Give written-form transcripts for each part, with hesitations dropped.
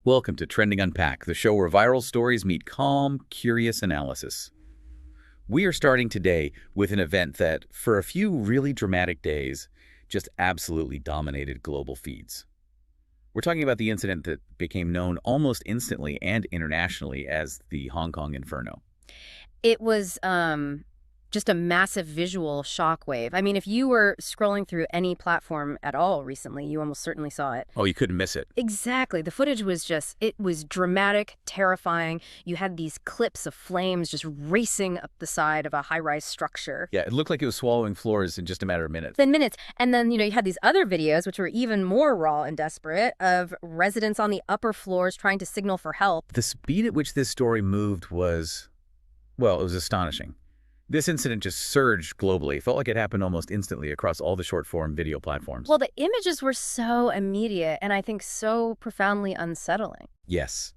Welcome to Trending Unpack, the show where viral stories meet calm, curious analysis. We are starting today with an event that, for a few really dramatic days, just absolutely dominated global feeds. We're talking about the incident that became known almost instantly and internationally as the Hong Kong Inferno. It was just a massive visual shockwave. I mean, if you were scrolling through any platform at all recently, you almost certainly saw it. Oh, you couldn't miss it. Exactly. The footage was it was dramatic, terrifying. You had these clips of flames just racing up the side of a high-rise structure. Yeah, it looked like it was swallowing floors in just a matter of minutes. Within minutes. And then, you had these other videos, which were even more raw and desperate, of residents on the upper floors trying to signal for help. The speed at which this story moved was, well, it was astonishing. This incident just surged globally. It felt like it happened almost instantly across all the short-form video platforms. Well, the images were so immediate and I think so profoundly unsettling. Yes,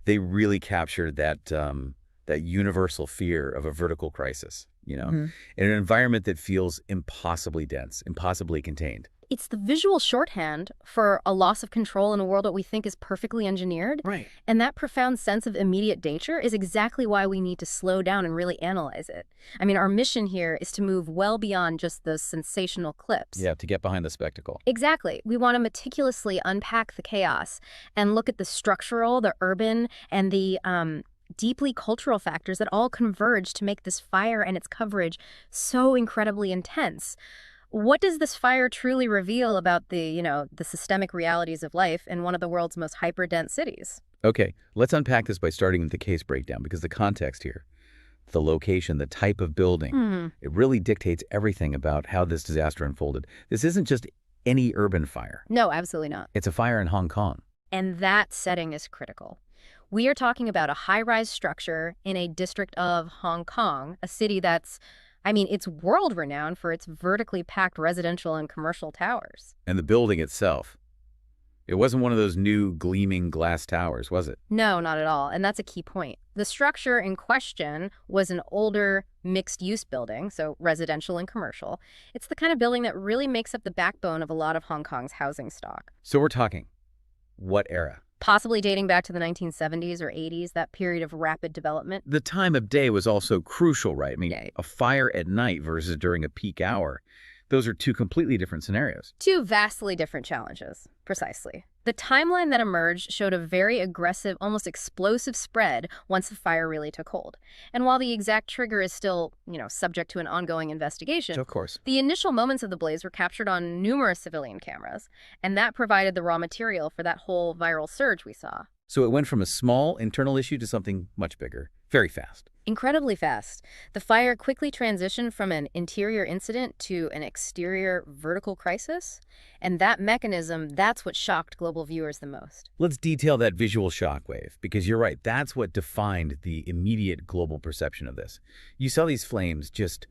they really captured that universal fear of a vertical crisis, in an environment that feels impossibly dense, impossibly contained. It's the visual shorthand for a loss of control in a world that we think is perfectly engineered. Right. And that profound sense of immediate danger is exactly why we need to slow down and really analyze it. I mean, our mission here is to move well beyond just those sensational clips. Yeah, to get behind the spectacle. Exactly. We want to meticulously unpack the chaos and look at the structural, the urban, and the deeply cultural factors that all converge to make this fire and its coverage so incredibly intense. What does this fire truly reveal about the systemic realities of life in one of the world's most hyper-dense cities? Okay, let's unpack this by starting with the case breakdown, because the context here, the location, the type of building, it really dictates everything about how this disaster unfolded. This isn't just any urban fire. No, absolutely not. It's a fire in Hong Kong. And that setting is critical. We are talking about a high-rise structure in a district of Hong Kong, a city that's it's world-renowned for its vertically packed residential and commercial towers. And the building itself, it wasn't one of those new gleaming glass towers, was it? No, not at all. And that's a key point. The structure in question was an older mixed-use building, so residential and commercial. It's the kind of building that really makes up the backbone of a lot of Hong Kong's housing stock. So we're talking, what era? Possibly dating back to the 1970s or 80s, that period of rapid development. The time of day was also crucial, right? Yeah. A fire at night versus during a peak hour. Those are two completely different scenarios. Two vastly different challenges, precisely. The timeline that emerged showed a very aggressive, almost explosive spread once the fire really took hold. And while the exact trigger is still, subject to an ongoing investigation, Of course. the initial moments of the blaze were captured on numerous civilian cameras, and that provided the raw material for that whole viral surge we saw. So it went from a small internal issue to something much bigger, very fast. Incredibly fast. The fire quickly transitioned from an interior incident to an exterior vertical crisis. And that mechanism, that's what shocked global viewers the most. Let's detail that visual shockwave, because you're right, that's what defined the immediate global perception of this. You saw these flames just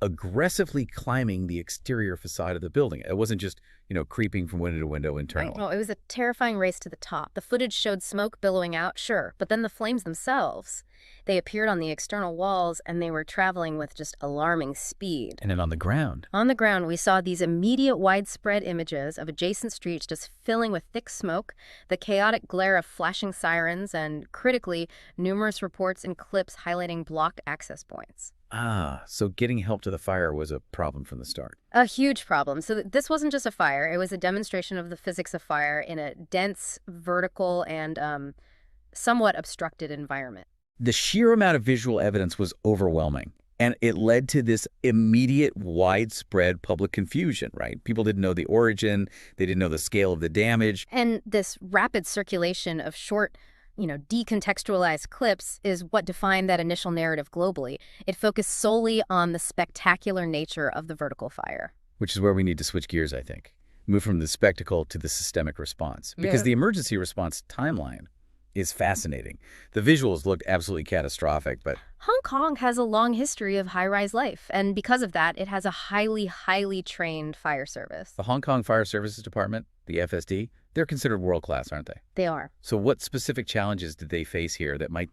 aggressively climbing the exterior facade of the building. It wasn't just, creeping from window to window internally. Right. No, it was a terrifying race to the top. The footage showed smoke billowing out, sure, but then the flames themselves, they appeared on the external walls and they were traveling with just alarming speed. And then on the ground. On the ground, we saw these immediate widespread images of adjacent streets just filling with thick smoke, the chaotic glare of flashing sirens, and critically, numerous reports and clips highlighting blocked access points. So getting help to the fire was a problem from the start. A huge problem. So this wasn't just a fire. It was a demonstration of the physics of fire in a dense, vertical, and somewhat obstructed environment. The sheer amount of visual evidence was overwhelming, and it led to this immediate, widespread public confusion, right? People didn't know the origin, they didn't know the scale of the damage. And this rapid circulation of short, decontextualized clips is what defined that initial narrative globally. It focused solely on the spectacular nature of the vertical fire. Which is where we need to switch gears, I think. Move from the spectacle to the systemic response. Because the emergency response timeline is fascinating. The visuals looked absolutely catastrophic, but Hong Kong has a long history of high-rise life, and because of that, it has a highly, highly trained fire service. the Hong Kong Fire Services Department, the FSD, they're considered world-class, aren't they? They are. So what specific challenges did they face here that might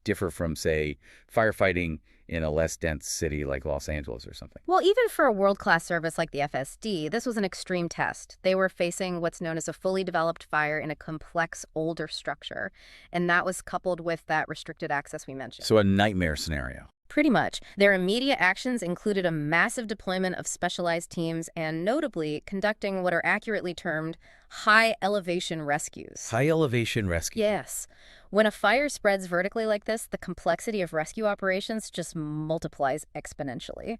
differ from, say, firefighting in a less dense city like Los Angeles or something. Well, even for a world-class service like the FSD, this was an extreme test. They were facing what's known as a fully developed fire in a complex, older structure, and that was coupled with that restricted access we mentioned. So a nightmare scenario. Pretty much. Their immediate actions included a massive deployment of specialized teams and, notably, conducting what are accurately termed high-elevation rescues. High-elevation rescue. Yes. When a fire spreads vertically like this, the complexity of rescue operations just multiplies exponentially.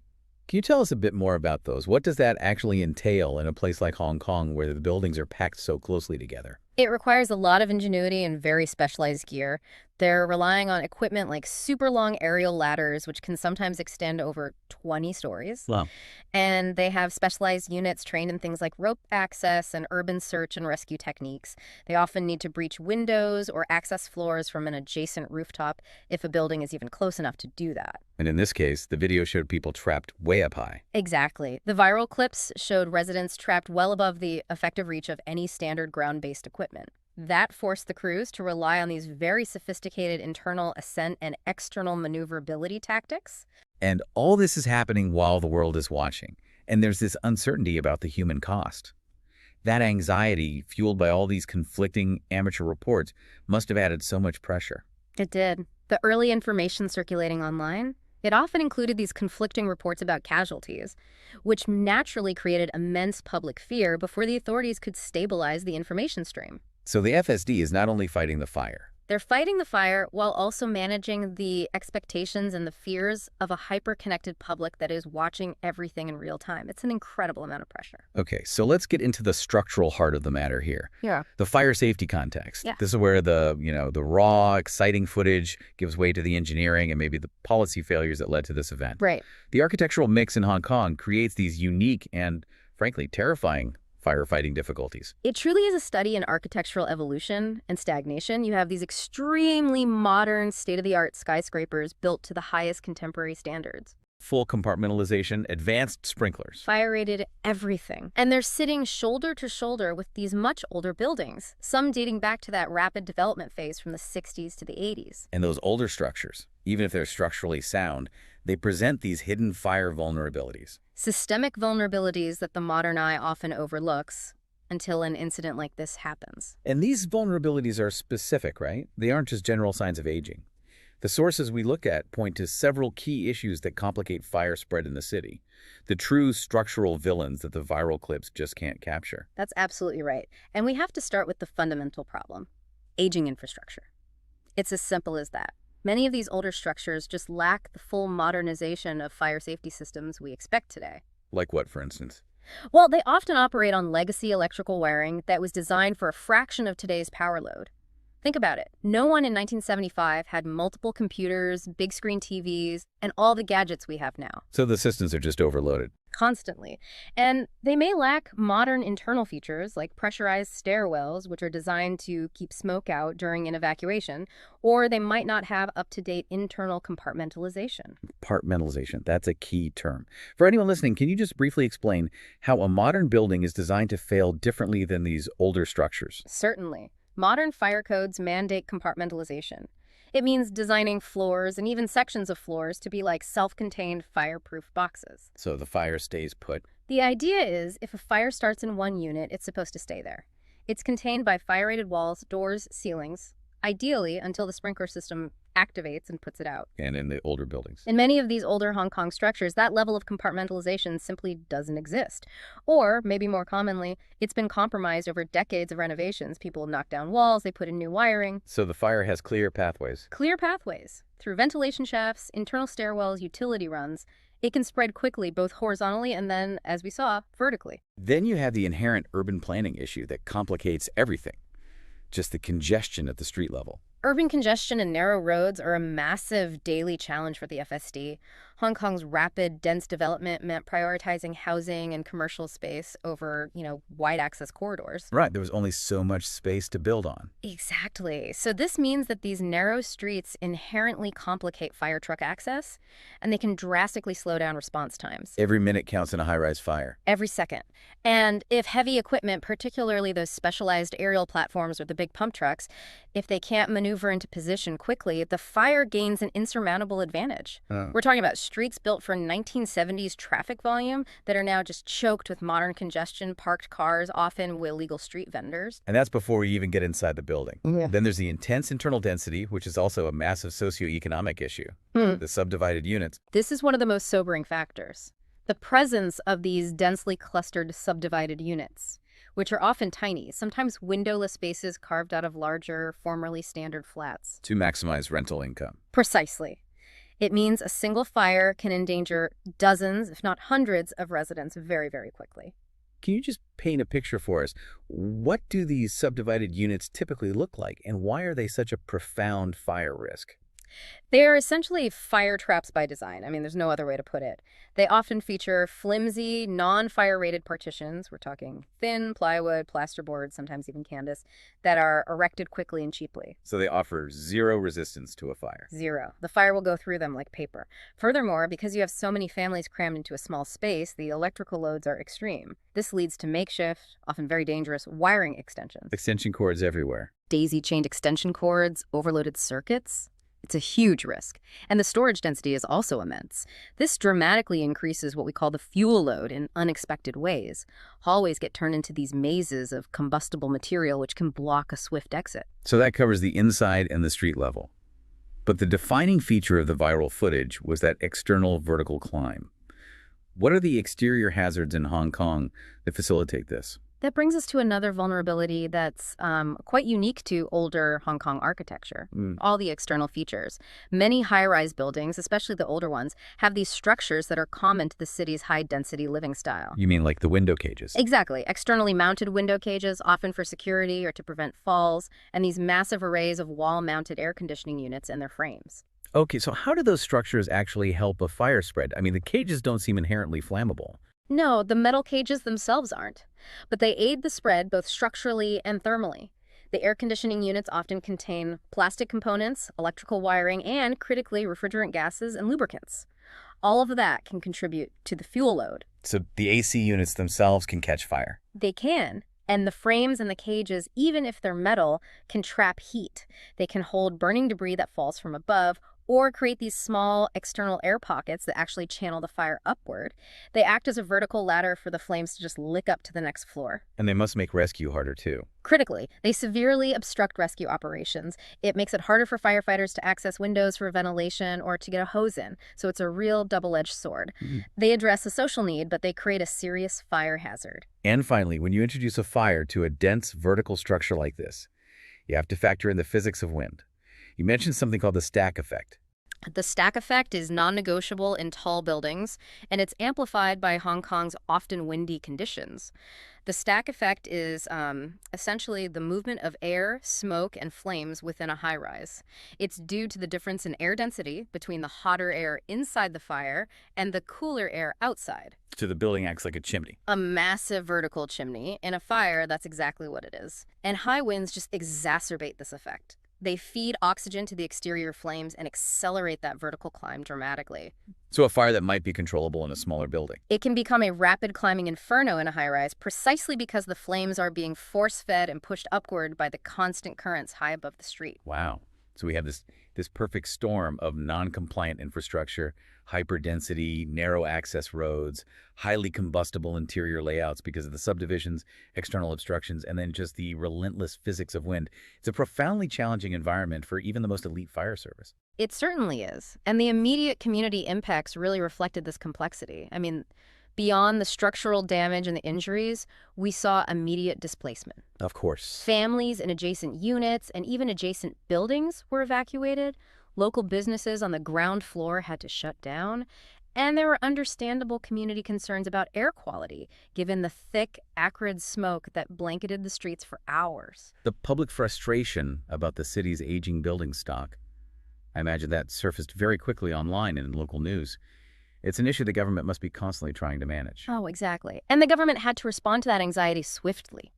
Can you tell us a bit more about those? What does that actually entail in a place like Hong Kong where the buildings are packed so closely together? It requires a lot of ingenuity and very specialized gear. They're relying on equipment like super long aerial ladders, which can sometimes extend over 20 stories. Wow. And they have specialized units trained in things like rope access and urban search and rescue techniques. They often need to breach windows or access floors from an adjacent rooftop if a building is even close enough to do that. And in this case, the video showed people trapped way up high. Exactly. The viral clips showed residents trapped well above the effective reach of any standard ground-based equipment. That forced the crews to rely on these very sophisticated internal ascent and external maneuverability tactics. And all this is happening while the world is watching. And there's this uncertainty about the human cost. That anxiety, fueled by all these conflicting amateur reports, must have added so much pressure. It did. The early information circulating online, it often included these conflicting reports about casualties, which naturally created immense public fear before the authorities could stabilize the information stream. So the FSD is not only fighting the fire. They're fighting the fire while also managing the expectations and the fears of a hyper-connected public that is watching everything in real time. It's an incredible amount of pressure. Okay, so let's get into the structural heart of the matter here. Yeah. The fire safety context. Yeah. This is where the raw, exciting footage gives way to the engineering and maybe the policy failures that led to this event. Right. The architectural mix in Hong Kong creates these unique and, frankly, terrifying firefighting difficulties. It truly is a study in architectural evolution and stagnation. You have these extremely modern, state-of-the-art skyscrapers built to the highest contemporary standards. Full compartmentalization, advanced sprinklers. Fire-rated everything. And they're sitting shoulder to shoulder with these much older buildings, some dating back to that rapid development phase from the 60s to the 80s. And those older structures, even if they're structurally sound, they present these hidden fire vulnerabilities. Systemic vulnerabilities that the modern eye often overlooks until an incident like this happens. And these vulnerabilities are specific, right? They aren't just general signs of aging. The sources we look at point to several key issues that complicate fire spread in the city, the true structural villains that the viral clips just can't capture. That's absolutely right. And we have to start with the fundamental problem: aging infrastructure. It's as simple as that. Many of these older structures just lack the full modernization of fire safety systems we expect today. Like what, for instance? Well, they often operate on legacy electrical wiring that was designed for a fraction of today's power load. Think about it. No one in 1975 had multiple computers, big screen TVs, and all the gadgets we have now. So the systems are just overloaded. Constantly. And they may lack modern internal features like pressurized stairwells, which are designed to keep smoke out during an evacuation, or they might not have up-to-date internal compartmentalization. Compartmentalization, that's a key term. For anyone listening, can you just briefly explain how a modern building is designed to fail differently than these older structures? Certainly. Modern fire codes mandate compartmentalization. It means designing floors and even sections of floors to be like self-contained fireproof boxes. So the fire stays put. The idea is if a fire starts in one unit, it's supposed to stay there. It's contained by fire-rated walls, doors, ceilings, ideally until the sprinkler system activates and puts it out. And in the older buildings. In many of these older Hong Kong structures, that level of compartmentalization simply doesn't exist. Or, maybe more commonly, it's been compromised over decades of renovations. People knock down walls, they put in new wiring. So the fire has clear pathways. Clear pathways. Through ventilation shafts, internal stairwells, utility runs, it can spread quickly, both horizontally and then, as we saw, vertically. Then you have the inherent urban planning issue that complicates everything. Just the congestion at the street level. Urban congestion and narrow roads are a massive daily challenge for the FSD. Hong Kong's rapid, dense development meant prioritizing housing and commercial space over, wide access corridors. Right, there was only so much space to build on. Exactly. So this means that these narrow streets inherently complicate fire truck access, and they can drastically slow down response times. Every minute counts in a high-rise fire. Every second. And if heavy equipment, particularly those specialized aerial platforms or the big pump trucks, If they can't maneuver into position quickly, the fire gains an insurmountable advantage. Oh. We're talking about streets built for 1970s traffic volume that are now just choked with modern congestion, parked cars, often with illegal street vendors. And that's before we even get inside the building. Yeah. Then there's the intense internal density, which is also a massive socioeconomic issue. The subdivided units. This is one of the most sobering factors. The presence of these densely clustered subdivided units, which are often tiny, sometimes windowless spaces carved out of larger, formerly standard flats. To maximize rental income. Precisely. It means a single fire can endanger dozens, if not hundreds, of residents very, very quickly. Can you just paint a picture for us? What do these subdivided units typically look like, and why are they such a profound fire risk? They are essentially fire traps by design. I mean, there's no other way to put it. They often feature flimsy, non-fire-rated partitions. We're talking thin plywood, plasterboard, sometimes even canvas, that are erected quickly and cheaply. So they offer zero resistance to a fire. Zero. The fire will go through them like paper. Furthermore, because you have so many families crammed into a small space, the electrical loads are extreme. This leads to makeshift, often very dangerous, wiring extensions. Extension cords everywhere. Daisy-chained extension cords, overloaded circuits. It's a huge risk, and the storage density is also immense. This dramatically increases what we call the fuel load in unexpected ways. Hallways get turned into these mazes of combustible material which can block a swift exit. So that covers the inside and the street level. But the defining feature of the viral footage was that external vertical climb. What are the exterior hazards in Hong Kong that facilitate this? That brings us to another vulnerability that's quite unique to older Hong Kong architecture, all the external features. Many high-rise buildings, especially the older ones, have these structures that are common to the city's high-density living style. You mean like the window cages? Exactly. Externally mounted window cages, often for security or to prevent falls, and these massive arrays of wall-mounted air conditioning units and their frames. Okay, so how do those structures actually help a fire spread? I mean, the cages don't seem inherently flammable. No, the metal cages themselves aren't, but they aid the spread both structurally and thermally. The air conditioning units often contain plastic components, electrical wiring, and, critically, refrigerant gases and lubricants. All of that can contribute to the fuel load. So the AC units themselves can catch fire. They can. And the frames and the cages, even if they're metal, can trap heat. They can hold burning debris that falls from above, or create these small external air pockets that actually channel the fire upward. They act as a vertical ladder for the flames to just lick up to the next floor. And they must make rescue harder, too. Critically, they severely obstruct rescue operations. It makes it harder for firefighters to access windows for ventilation or to get a hose in, so it's a real double-edged sword. They address a social need, but they create a serious fire hazard. And finally, when you introduce a fire to a dense vertical structure like this, you have to factor in the physics of wind. You mentioned something called the stack effect. The stack effect is non-negotiable in tall buildings, and it's amplified by Hong Kong's often windy conditions. The stack effect is essentially the movement of air, smoke, and flames within a high-rise. It's due to the difference in air density between the hotter air inside the fire and the cooler air outside. So the building acts like a chimney. A massive vertical chimney. In a fire, that's exactly what it is. And high winds just exacerbate this effect. They feed oxygen to the exterior flames and accelerate that vertical climb dramatically. So a fire that might be controllable in a smaller building. It can become a rapid climbing inferno in a high-rise precisely because the flames are being force-fed and pushed upward by the constant currents high above the street. Wow. So we have this perfect storm of non-compliant infrastructure, hyperdensity, narrow access roads, highly combustible interior layouts because of the subdivisions, external obstructions, and then just the relentless physics of wind. It's a profoundly challenging environment for even the most elite fire service. It certainly is. And the immediate community impacts really reflected this complexity. I mean, beyond the structural damage and the injuries, we saw immediate displacement. Of course. Families in adjacent units and even adjacent buildings were evacuated. Local businesses on the ground floor had to shut down. And there were understandable community concerns about air quality, given the thick, acrid smoke that blanketed the streets for hours. The public frustration about the city's aging building stock, I imagine that surfaced very quickly online and in local news. It's an issue the government must be constantly trying to manage. Oh, exactly. And the government had to respond to that anxiety swiftly.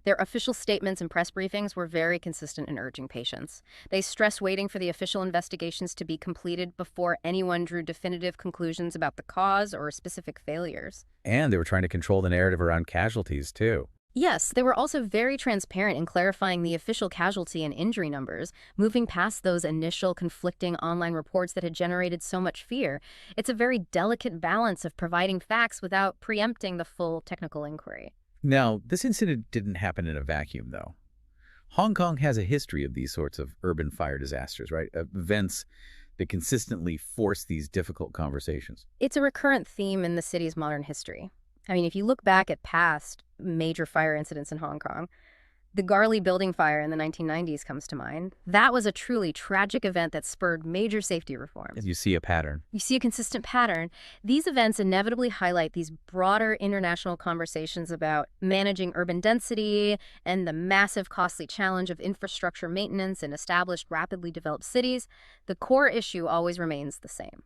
Their official statements and press briefings were very consistent in urging patience. They stressed waiting for the official investigations to be completed before anyone drew definitive conclusions about the cause or specific failures. And they were trying to control the narrative around casualties, too. Yes, they were also very transparent in clarifying the official casualty and injury numbers, moving past those initial conflicting online reports that had generated so much fear. It's a very delicate balance of providing facts without preempting the full technical inquiry. Now, this incident didn't happen in a vacuum, though. Hong Kong has a history of these sorts of urban fire disasters, right? Events that consistently force these difficult conversations. It's a recurrent theme in the city's modern history. I mean, if you look back at past major fire incidents in Hong Kong, the Garley building fire in the 1990s comes to mind. That was a truly tragic event that spurred major safety reforms. You see a pattern. You see a consistent pattern. These events inevitably highlight these broader international conversations about managing urban density and the massive costly challenge of infrastructure maintenance in established, rapidly developed cities. The core issue always remains the same.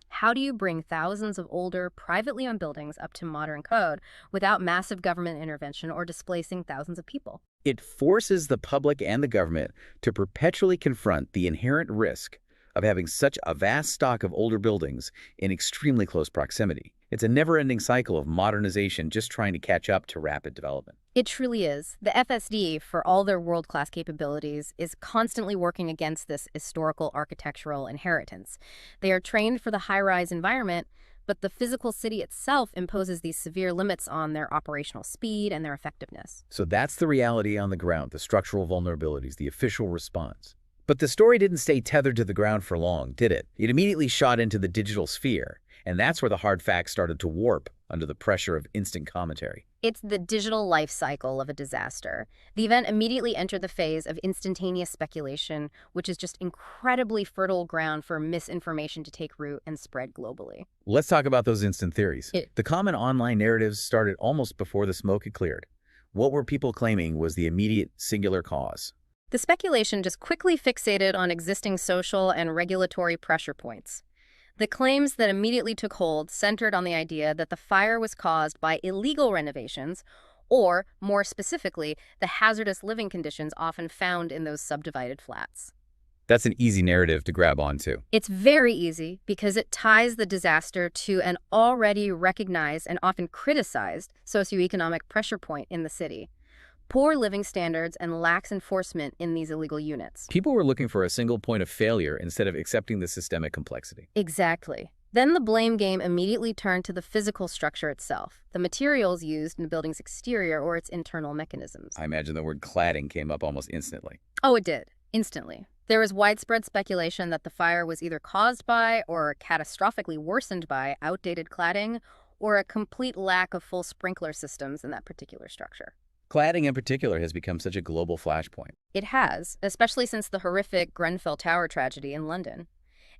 How do you bring thousands of older, privately owned buildings up to modern code without massive government intervention or displacing thousands of people? It forces the public and the government to perpetually confront the inherent risk of having such a vast stock of older buildings in extremely close proximity. It's a never-ending cycle of modernization just trying to catch up to rapid development. It truly is. The FSD, for all their world-class capabilities, is constantly working against this historical architectural inheritance. They are trained for the high-rise environment, but the physical city itself imposes these severe limits on their operational speed and their effectiveness. So that's the reality on the ground, the structural vulnerabilities, the official response. But the story didn't stay tethered to the ground for long, did it? It immediately shot into the digital sphere, and that's where the hard facts started to warp under the pressure of instant commentary. It's the digital life cycle of a disaster. The event immediately entered the phase of instantaneous speculation, which is just incredibly fertile ground for misinformation to take root and spread globally. Let's talk about those instant theories. The common online narratives started almost before the smoke had cleared. What were people claiming was the immediate singular cause? The speculation just quickly fixated on existing social and regulatory pressure points. The claims that immediately took hold centered on the idea that the fire was caused by illegal renovations, or, more specifically, the hazardous living conditions often found in those subdivided flats. That's an easy narrative to grab onto. It's very easy because it ties the disaster to an already recognized and often criticized socioeconomic pressure point in the city: poor living standards and lax enforcement in these illegal units. People were looking for a single point of failure instead of accepting the systemic complexity. Exactly. Then the blame game immediately turned to the physical structure itself, the materials used in the building's exterior or its internal mechanisms. I imagine the word cladding came up almost instantly. Oh, it did. Instantly. There was widespread speculation that the fire was either caused by or catastrophically worsened by outdated cladding or a complete lack of full sprinkler systems in that particular structure. Cladding in particular has become such a global flashpoint. It has, especially since the horrific Grenfell Tower tragedy in London.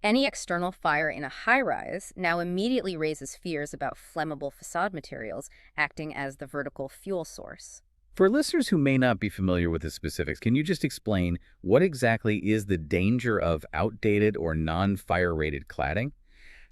Any external fire in a high-rise now immediately raises fears about flammable facade materials acting as the vertical fuel source. For listeners who may not be familiar with the specifics, can you just explain what exactly is the danger of outdated or non-fire-rated cladding?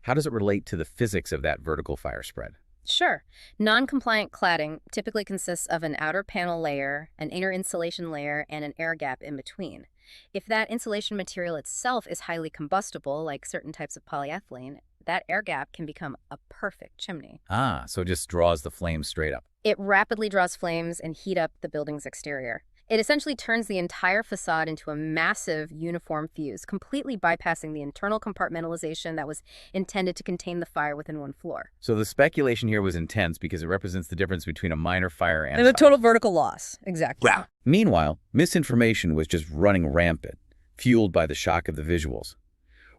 How does it relate to the physics of that vertical fire spread? Sure. Non-compliant cladding typically consists of an outer panel layer, an inner insulation layer, and an air gap in between. If that insulation material itself is highly combustible, like certain types of polyethylene, that air gap can become a perfect chimney. Ah, so it just draws the flames straight up. It rapidly draws flames and heat up the building's exterior. It essentially turns the entire facade into a massive uniform fuse, completely bypassing the internal compartmentalization that was intended to contain the fire within one floor. So the speculation here was intense because it represents the difference between a minor fire and a total vertical loss. Exactly. Wow. Meanwhile, misinformation was just running rampant, fueled by the shock of the visuals.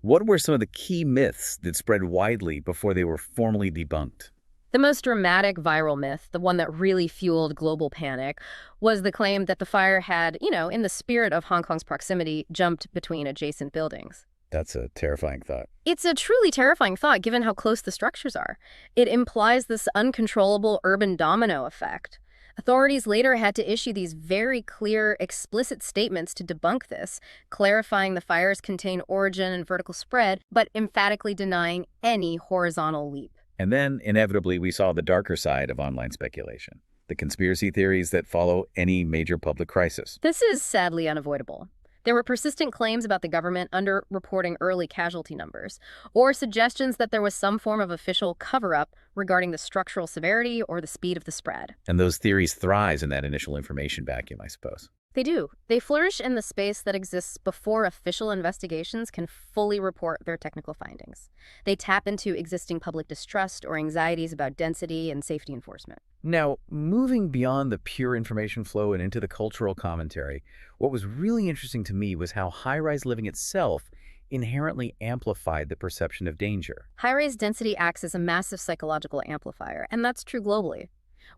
What were some of the key myths that spread widely before they were formally debunked? The most dramatic viral myth, the one that really fueled global panic, was the claim that the fire had, in the spirit of Hong Kong's proximity, jumped between adjacent buildings. That's a terrifying thought. It's a truly terrifying thought given how close the structures are. It implies this uncontrollable urban domino effect. Authorities later had to issue these very clear, explicit statements to debunk this, clarifying the fire's contained origin and vertical spread, but emphatically denying any horizontal leap. And then, inevitably, we saw the darker side of online speculation, the conspiracy theories that follow any major public crisis. This is sadly unavoidable. There were persistent claims about the government underreporting early casualty numbers, or suggestions that there was some form of official cover-up regarding the structural severity or the speed of the spread. And those theories thrive in that initial information vacuum, I suppose. They do. They flourish in the space that exists before official investigations can fully report their technical findings. They tap into existing public distrust or anxieties about density and safety enforcement. Now, moving beyond the pure information flow and into the cultural commentary, what was really interesting to me was how high-rise living itself inherently amplified the perception of danger. High-rise density acts as a massive psychological amplifier, and that's true globally.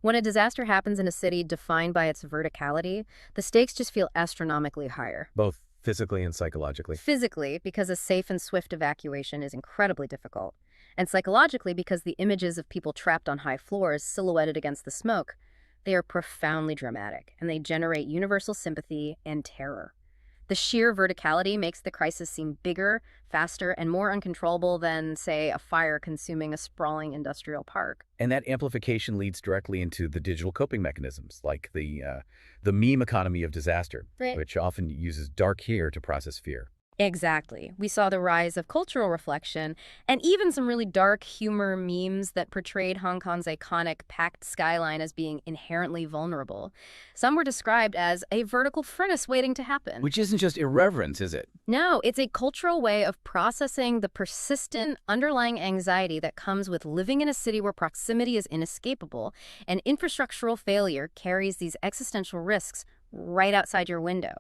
When a disaster happens in a city defined by its verticality, the stakes just feel astronomically higher. Both physically and psychologically. Physically, because a safe and swift evacuation is incredibly difficult. And psychologically, because the images of people trapped on high floors silhouetted against the smoke, they are profoundly dramatic, and they generate universal sympathy and terror. The sheer verticality makes the crisis seem bigger, faster, and more uncontrollable than, say, a fire consuming a sprawling industrial park. And that amplification leads directly into the digital coping mechanisms, like the meme economy of disaster, Right. which often uses dark humor to process fear. Exactly. We saw the rise of cultural reflection and even some really dark humor memes that portrayed Hong Kong's iconic packed skyline as being inherently vulnerable. Some were described as a vertical furnace waiting to happen. Which isn't just irreverence, is it? No, it's a cultural way of processing the persistent underlying anxiety that comes with living in a city where proximity is inescapable and infrastructural failure carries these existential risks right outside your window.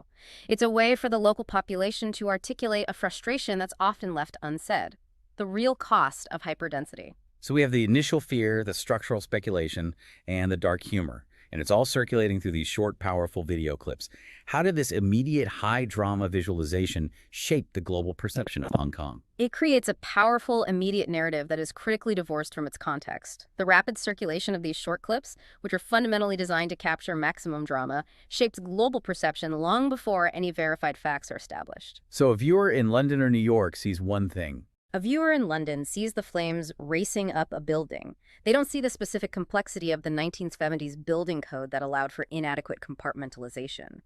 It's a way for the local population to articulate a frustration that's often left unsaid. The real cost of hyperdensity. So we have the initial fear, the structural speculation, and the dark humor. And it's all circulating through these short, powerful video clips. How did this immediate high-drama visualization shape the global perception of Hong Kong? It creates a powerful, immediate narrative that is critically divorced from its context. The rapid circulation of these short clips, which are fundamentally designed to capture maximum drama, shapes global perception long before any verified facts are established. So a viewer in London or New York sees one thing. A viewer in London sees the flames racing up a building. They don't see the specific complexity of the 1970s building code that allowed for inadequate compartmentalization.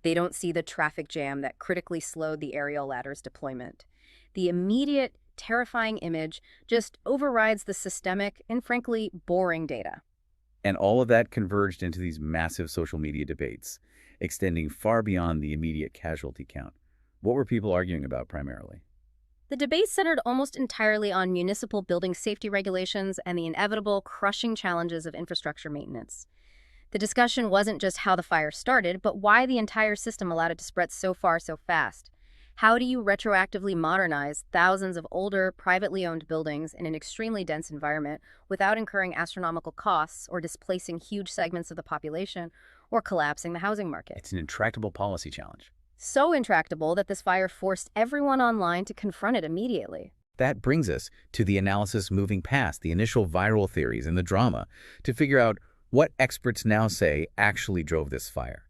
They don't see the traffic jam that critically slowed the aerial ladder's deployment. The immediate, terrifying image just overrides the systemic and, frankly, boring data. And all of that converged into these massive social media debates, extending far beyond the immediate casualty count. What were people arguing about primarily? The debate centered almost entirely on municipal building safety regulations and the inevitable, crushing challenges of infrastructure maintenance. The discussion wasn't just how the fire started, but why the entire system allowed it to spread so far so fast. How do you retroactively modernize thousands of older, privately owned buildings in an extremely dense environment without incurring astronomical costs or displacing huge segments of the population or collapsing the housing market? It's an intractable policy challenge. So intractable that this fire forced everyone online to confront it immediately. That brings us to the analysis moving past the initial viral theories and the drama to figure out what experts now say actually drove this fire.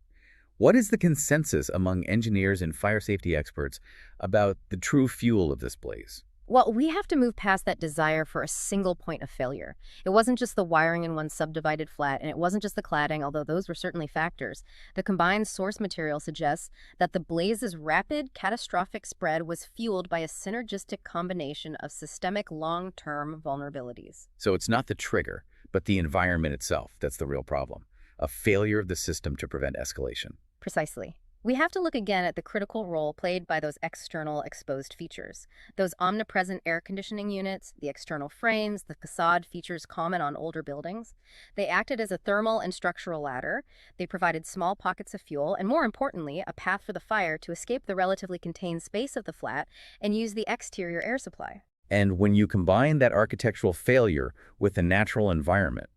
What is the consensus among engineers and fire safety experts about the true fuel of this blaze? Well, we have to move past that desire for a single point of failure. It wasn't just the wiring in one subdivided flat, and it wasn't just the cladding, although those were certainly factors. The combined source material suggests that the blaze's rapid, catastrophic spread was fueled by a synergistic combination of systemic long-term vulnerabilities. So it's not the trigger, but the environment itself that's the real problem. A failure of the system to prevent escalation. Precisely. We have to look again at the critical role played by those external exposed features. Those omnipresent air conditioning units, the external frames, the facade features common on older buildings. They acted as a thermal and structural ladder. They provided small pockets of fuel, and more importantly, a path for the fire to escape the relatively contained space of the flat and use the exterior air supply. And when you combine that architectural failure with the natural environment,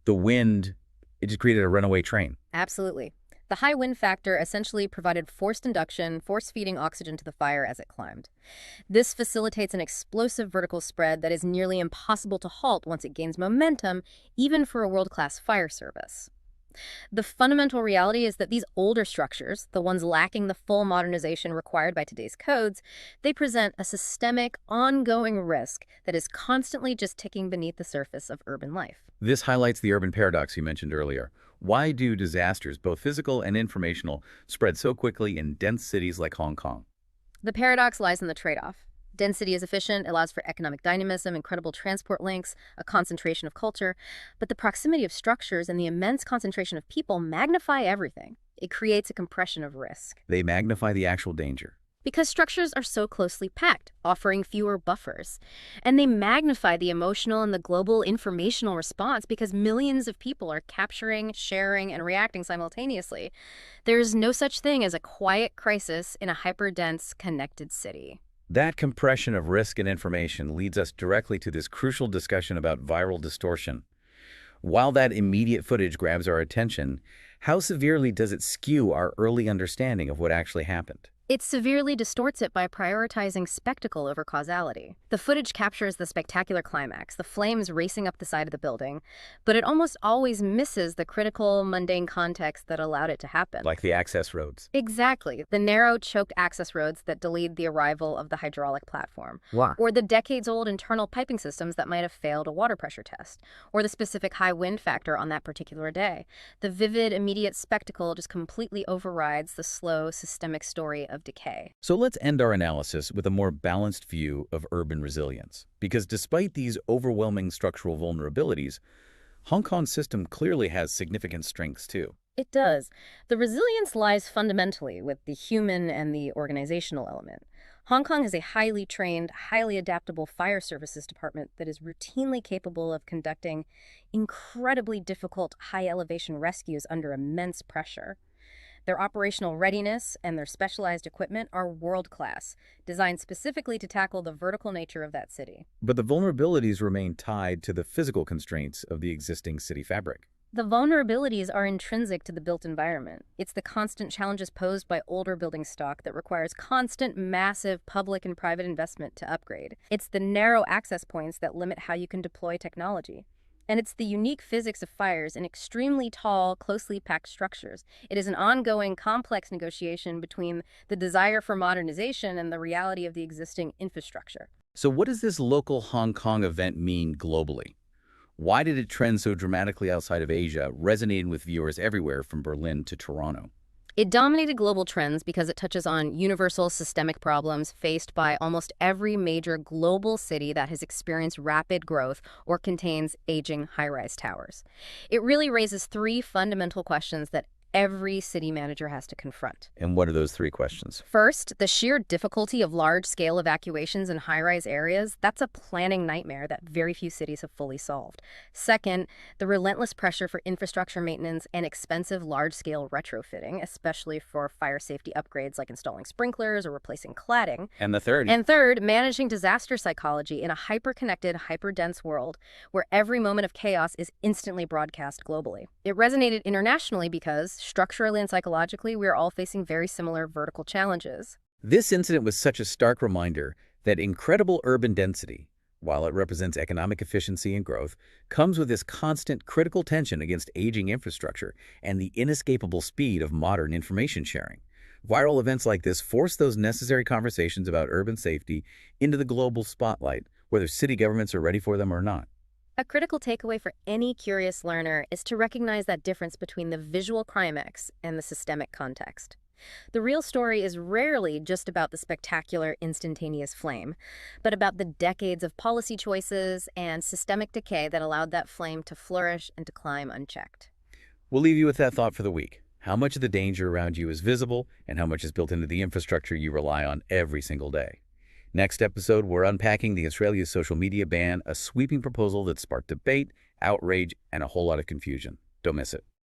the wind, it just created a runaway train. Absolutely. The high wind factor essentially provided forced induction, force-feeding oxygen to the fire as it climbed. This facilitates an explosive vertical spread that is nearly impossible to halt once it gains momentum, even for a world-class fire service. The fundamental reality is that these older structures, the ones lacking the full modernization required by today's codes, they present a systemic, ongoing risk that is constantly just ticking beneath the surface of urban life. This highlights the urban paradox you mentioned earlier. Why do disasters, both physical and informational, spread so quickly in dense cities like Hong Kong? The paradox lies in the trade-off. Density is efficient, allows for economic dynamism, incredible transport links, a concentration of culture, but the proximity of structures and the immense concentration of people magnify everything. It creates a compression of risk. They magnify the actual danger. Because structures are so closely packed, offering fewer buffers. And they magnify the emotional and the global informational response because millions of people are capturing, sharing, and reacting simultaneously. There's no such thing as a quiet crisis in a hyperdense, connected city. That compression of risk and information leads us directly to this crucial discussion about viral distortion. While that immediate footage grabs our attention, how severely does it skew our early understanding of what actually happened? It severely distorts it by prioritizing spectacle over causality. The footage captures the spectacular climax, the flames racing up the side of the building, but it almost always misses the critical, mundane context that allowed it to happen. Like the access roads. Exactly. The narrow, choked access roads that delayed the arrival of the hydraulic platform. Wow. Or the decades-old internal piping systems that might have failed a water pressure test. Or the specific high wind factor on that particular day. The vivid, immediate spectacle just completely overrides the slow, systemic story of decay. So let's end our analysis with a more balanced view of urban resilience. Because despite these overwhelming structural vulnerabilities, Hong Kong's system clearly has significant strengths too. It does. The resilience lies fundamentally with the human and the organizational element. Hong Kong has a highly trained, highly adaptable fire services department that is routinely capable of conducting incredibly difficult high-elevation rescues under immense pressure. Their operational readiness and their specialized equipment are world-class, designed specifically to tackle the vertical nature of that city. But the vulnerabilities remain tied to the physical constraints of the existing city fabric. The vulnerabilities are intrinsic to the built environment. It's the constant challenges posed by older building stock that requires constant, massive public and private investment to upgrade. It's the narrow access points that limit how you can deploy technology. And it's the unique physics of fires in extremely tall, closely packed structures. It is an ongoing, complex negotiation between the desire for modernization and the reality of the existing infrastructure. So what does this local Hong Kong event mean globally? Why did it trend so dramatically outside of Asia, resonating with viewers everywhere from Berlin to Toronto? It dominated global trends because it touches on universal systemic problems faced by almost every major global city that has experienced rapid growth or contains aging high-rise towers. It really raises three fundamental questions that every city manager has to confront. And what are those three questions? First, the sheer difficulty of large-scale evacuations in high-rise areas, that's a planning nightmare that very few cities have fully solved. Second, the relentless pressure for infrastructure maintenance and expensive large-scale retrofitting, especially for fire safety upgrades like installing sprinklers or replacing cladding. And the third? And third, managing disaster psychology in a hyper-connected, hyper-dense world where every moment of chaos is instantly broadcast globally. It resonated internationally because structurally and psychologically, we are all facing very similar vertical challenges. This incident was such a stark reminder that incredible urban density, while it represents economic efficiency and growth, comes with this constant critical tension against aging infrastructure and the inescapable speed of modern information sharing. Viral events like this force those necessary conversations about urban safety into the global spotlight, whether city governments are ready for them or not. A critical takeaway for any curious learner is to recognize that difference between the visual climax and the systemic context. The real story is rarely just about the spectacular, instantaneous flame, but about the decades of policy choices and systemic decay that allowed that flame to flourish and to climb unchecked. We'll leave you with that thought for the week. How much of the danger around you is visible, and how much is built into the infrastructure you rely on every single day? Next episode, we're unpacking the Australia's social media ban, a sweeping proposal that sparked debate, outrage, and a whole lot of confusion. Don't miss it.